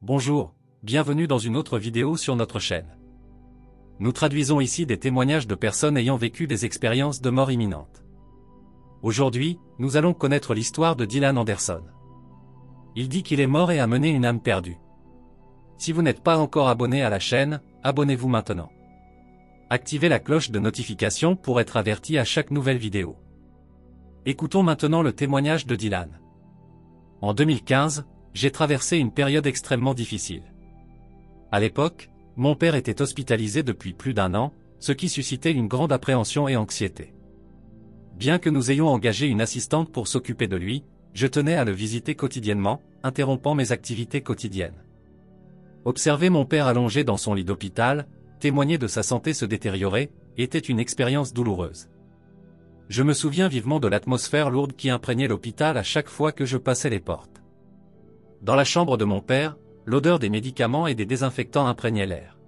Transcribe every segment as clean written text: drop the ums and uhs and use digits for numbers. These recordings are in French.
Bonjour, bienvenue dans une autre vidéo sur notre chaîne. Nous traduisons ici des témoignages de personnes ayant vécu des expériences de mort imminente. Aujourd'hui, nous allons connaître l'histoire de Dylan Anderson. Il dit qu'il est mort et a mené une âme perdue. Si vous n'êtes pas encore abonné à la chaîne, abonnez-vous maintenant. Activez la cloche de notification pour être averti à chaque nouvelle vidéo. Écoutons maintenant le témoignage de Dylan. En 2015, j'ai traversé une période extrêmement difficile. À l'époque, mon père était hospitalisé depuis plus d'1 an, ce qui suscitait une grande appréhension et anxiété. Bien que nous ayons engagé une assistante pour s'occuper de lui, je tenais à le visiter quotidiennement, interrompant mes activités quotidiennes. Observer mon père allongé dans son lit d'hôpital, témoigner de sa santé se détériorer, était une expérience douloureuse. Je me souviens vivement de l'atmosphère lourde qui imprégnait l'hôpital à chaque fois que je passais les portes. Dans la chambre de mon père, l'odeur des médicaments et des désinfectants imprégnait l'air.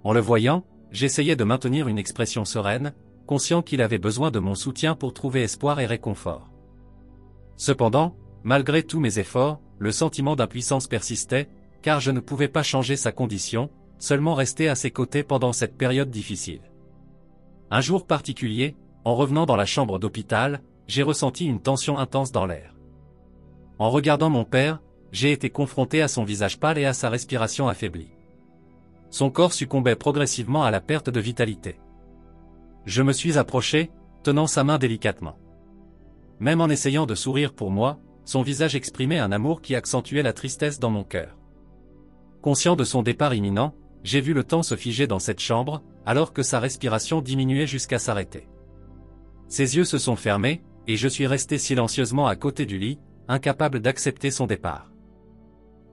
En le voyant, j'essayais de maintenir une expression sereine, conscient qu'il avait besoin de mon soutien pour trouver espoir et réconfort. Cependant, malgré tous mes efforts, le sentiment d'impuissance persistait, car je ne pouvais pas changer sa condition, seulement rester à ses côtés pendant cette période difficile. Un jour particulier, en revenant dans la chambre d'hôpital, j'ai ressenti une tension intense dans l'air. En regardant mon père, j'ai été confronté à son visage pâle et à sa respiration affaiblie. Son corps succombait progressivement à la perte de vitalité. Je me suis approché, tenant sa main délicatement. Même en essayant de sourire pour moi, son visage exprimait un amour qui accentuait la tristesse dans mon cœur. Conscient de son départ imminent, j'ai vu le temps se figer dans cette chambre, alors que sa respiration diminuait jusqu'à s'arrêter. Ses yeux se sont fermés, et je suis resté silencieusement à côté du lit, incapable d'accepter son départ.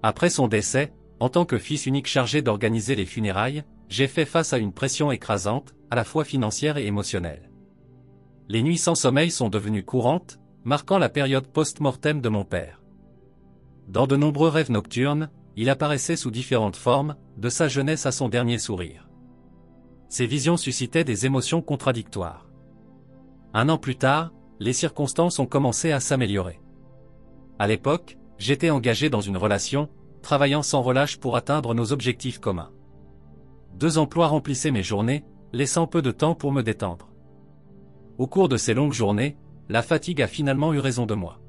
Après son décès, en tant que fils unique chargé d'organiser les funérailles, j'ai fait face à une pression écrasante, à la fois financière et émotionnelle. Les nuits sans sommeil sont devenues courantes, marquant la période post-mortem de mon père. Dans de nombreux rêves nocturnes, il apparaissait sous différentes formes, de sa jeunesse à son dernier sourire. Ces visions suscitaient des émotions contradictoires. 1 an plus tard, les circonstances ont commencé à s'améliorer. À l'époque, j'étais engagé dans une relation, travaillant sans relâche pour atteindre nos objectifs communs. 2 emplois remplissaient mes journées, laissant peu de temps pour me détendre. Au cours de ces longues journées, la fatigue a finalement eu raison de moi.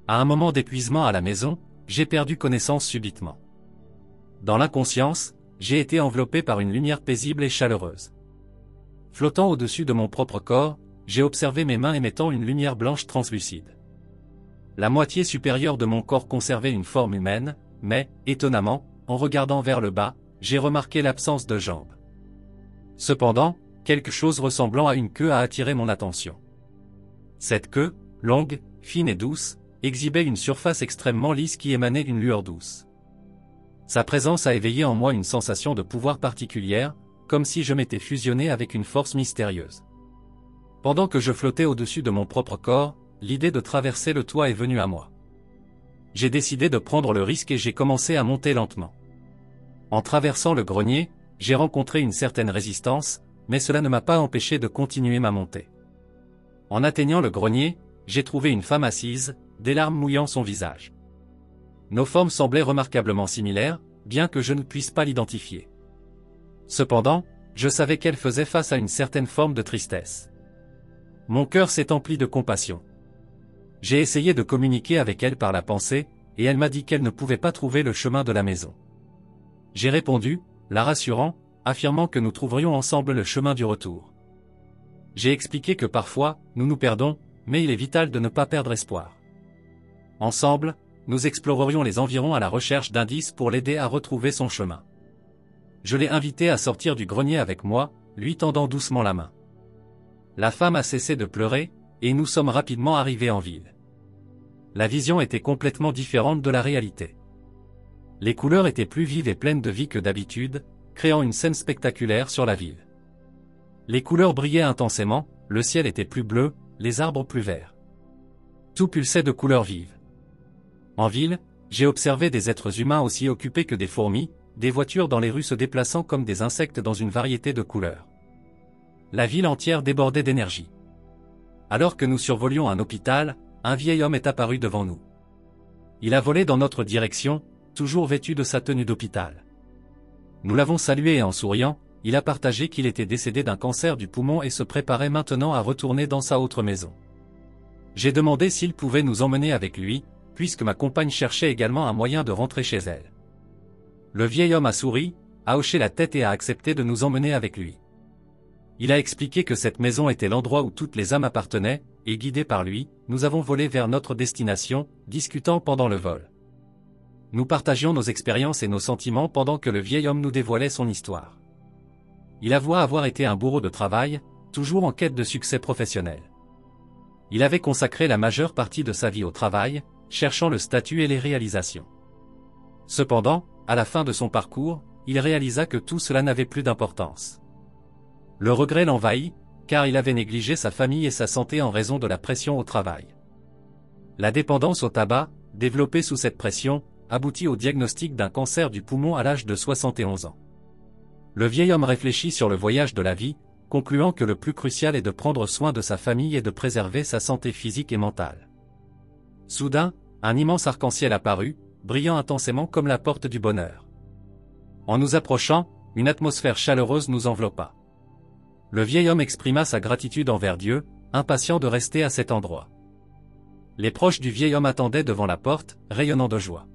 À un moment d'épuisement à la maison, j'ai perdu connaissance subitement. Dans l'inconscience, j'ai été enveloppé par une lumière paisible et chaleureuse. Flottant au-dessus de mon propre corps, j'ai observé mes mains émettant une lumière blanche translucide. La moitié supérieure de mon corps conservait une forme humaine, mais, étonnamment, en regardant vers le bas, j'ai remarqué l'absence de jambes. Cependant, quelque chose ressemblant à une queue a attiré mon attention. Cette queue, longue, fine et douce, exhibait une surface extrêmement lisse qui émanait d'une lueur douce. Sa présence a éveillé en moi une sensation de pouvoir particulière, comme si je m'étais fusionné avec une force mystérieuse. Pendant que je flottais au-dessus de mon propre corps, l'idée de traverser le toit est venue à moi. J'ai décidé de prendre le risque et j'ai commencé à monter lentement. En traversant le grenier, j'ai rencontré une certaine résistance, mais cela ne m'a pas empêché de continuer ma montée. En atteignant le grenier, j'ai trouvé une femme assise, des larmes mouillant son visage. Nos formes semblaient remarquablement similaires, bien que je ne puisse pas l'identifier. Cependant, je savais qu'elle faisait face à une certaine forme de tristesse. Mon cœur s'est empli de compassion. J'ai essayé de communiquer avec elle par la pensée, et elle m'a dit qu'elle ne pouvait pas trouver le chemin de la maison. J'ai répondu, la rassurant, affirmant que nous trouverions ensemble le chemin du retour. J'ai expliqué que parfois, nous nous perdons, mais il est vital de ne pas perdre espoir. Ensemble, nous explorerions les environs à la recherche d'indices pour l'aider à retrouver son chemin. Je l'ai invité à sortir du grenier avec moi, lui tendant doucement la main. La femme a cessé de pleurer, et nous sommes rapidement arrivés en ville. La vision était complètement différente de la réalité. Les couleurs étaient plus vives et pleines de vie que d'habitude, créant une scène spectaculaire sur la ville. Les couleurs brillaient intensément, le ciel était plus bleu, les arbres plus verts. Tout pulsait de couleurs vives. En ville, j'ai observé des êtres humains aussi occupés que des fourmis, des voitures dans les rues se déplaçant comme des insectes dans une variété de couleurs. La ville entière débordait d'énergie. Alors que nous survolions un hôpital, un vieil homme est apparu devant nous. Il a volé dans notre direction, toujours vêtu de sa tenue d'hôpital. Nous l'avons salué et en souriant, il a partagé qu'il était décédé d'un cancer du poumon et se préparait maintenant à retourner dans sa autre maison. J'ai demandé s'il pouvait nous emmener avec lui, puisque ma compagne cherchait également un moyen de rentrer chez elle. Le vieil homme a souri, a hoché la tête et a accepté de nous emmener avec lui. Il a expliqué que cette maison était l'endroit où toutes les âmes appartenaient, et guidés par lui, nous avons volé vers notre destination, discutant pendant le vol. Nous partagions nos expériences et nos sentiments pendant que le vieil homme nous dévoilait son histoire. Il avoue avoir été un bourreau de travail, toujours en quête de succès professionnel. Il avait consacré la majeure partie de sa vie au travail, cherchant le statut et les réalisations. Cependant, à la fin de son parcours, il réalisa que tout cela n'avait plus d'importance. Le regret l'envahit, car il avait négligé sa famille et sa santé en raison de la pression au travail. La dépendance au tabac, développée sous cette pression, aboutit au diagnostic d'un cancer du poumon à l'âge de 71 ans. Le vieil homme réfléchit sur le voyage de la vie, concluant que le plus crucial est de prendre soin de sa famille et de préserver sa santé physique et mentale. Soudain, un immense arc-en-ciel apparut, brillant intensément comme la porte du bonheur. En nous approchant, une atmosphère chaleureuse nous enveloppa. Le vieil homme exprima sa gratitude envers Dieu, impatient de rester à cet endroit. Les proches du vieil homme attendaient devant la porte, rayonnant de joie.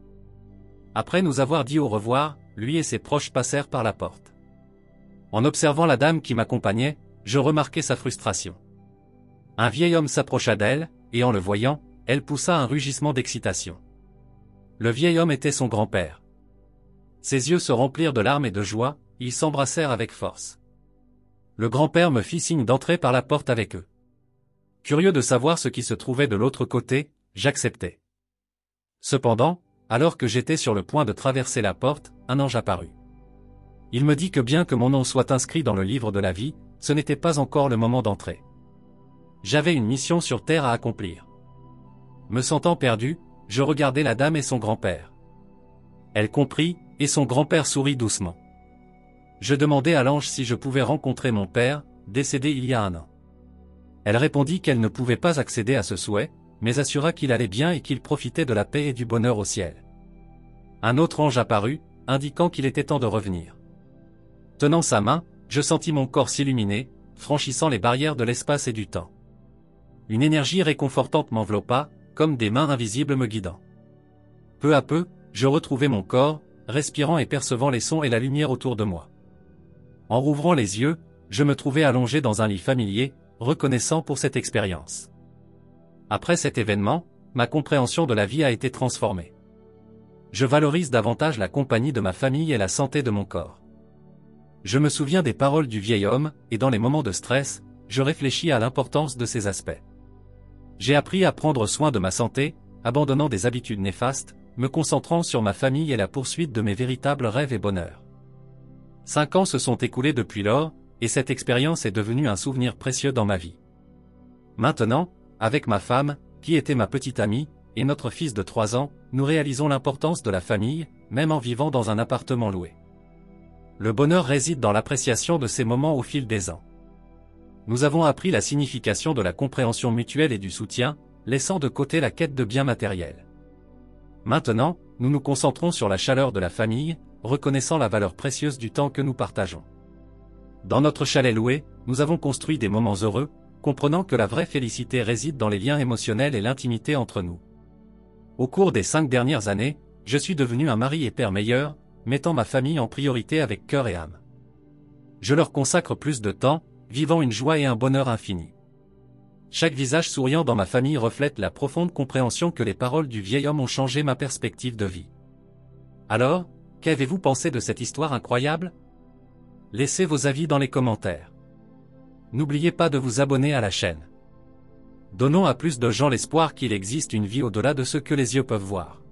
Après nous avoir dit au revoir, lui et ses proches passèrent par la porte. En observant la dame qui m'accompagnait, je remarquai sa frustration. Un vieil homme s'approcha d'elle, et en le voyant, elle poussa un rugissement d'excitation. Le vieil homme était son grand-père. Ses yeux se remplirent de larmes et de joie, ils s'embrassèrent avec force. Le grand-père me fit signe d'entrer par la porte avec eux. Curieux de savoir ce qui se trouvait de l'autre côté, j'acceptai. Cependant, alors que j'étais sur le point de traverser la porte, un ange apparut. Il me dit que bien que mon nom soit inscrit dans le livre de la vie, ce n'était pas encore le moment d'entrer. J'avais une mission sur terre à accomplir. Me sentant perdu, je regardai la dame et son grand-père. Elle comprit, et son grand-père sourit doucement. Je demandai à l'ange si je pouvais rencontrer mon père, décédé il y a 1 an. Elle répondit qu'elle ne pouvait pas accéder à ce souhait, mais assura qu'il allait bien et qu'il profitait de la paix et du bonheur au ciel. Un autre ange apparut, indiquant qu'il était temps de revenir. Tenant sa main, je sentis mon corps s'illuminer, franchissant les barrières de l'espace et du temps. Une énergie réconfortante m'enveloppa, comme des mains invisibles me guidant. Peu à peu, je retrouvai mon corps, respirant et percevant les sons et la lumière autour de moi. En rouvrant les yeux, je me trouvai allongé dans un lit familier, reconnaissant pour cette expérience. Après cet événement, ma compréhension de la vie a été transformée. Je valorise davantage la compagnie de ma famille et la santé de mon corps. Je me souviens des paroles du vieil homme, et dans les moments de stress, je réfléchis à l'importance de ces aspects. J'ai appris à prendre soin de ma santé, abandonnant des habitudes néfastes, me concentrant sur ma famille et la poursuite de mes véritables rêves et bonheurs. 5 ans se sont écoulés depuis lors, et cette expérience est devenue un souvenir précieux dans ma vie. Maintenant, avec ma femme, qui était ma petite amie, et notre fils de 3 ans, nous réalisons l'importance de la famille, même en vivant dans un appartement loué. Le bonheur réside dans l'appréciation de ces moments au fil des ans. Nous avons appris la signification de la compréhension mutuelle et du soutien, laissant de côté la quête de biens matériels. Maintenant, nous nous concentrons sur la chaleur de la famille, reconnaissant la valeur précieuse du temps que nous partageons. Dans notre chalet loué, nous avons construit des moments heureux, comprenant que la vraie félicité réside dans les liens émotionnels et l'intimité entre nous. Au cours des 5 dernières années, je suis devenu un mari et père meilleur, mettant ma famille en priorité avec cœur et âme. Je leur consacre plus de temps, vivant une joie et un bonheur infini. Chaque visage souriant dans ma famille reflète la profonde compréhension que les paroles du vieil homme ont changé ma perspective de vie. Alors, qu'avez-vous pensé de cette histoire incroyable? Laissez vos avis dans les commentaires. N'oubliez pas de vous abonner à la chaîne. Donnons à plus de gens l'espoir qu'il existe une vie au-delà de ce que les yeux peuvent voir.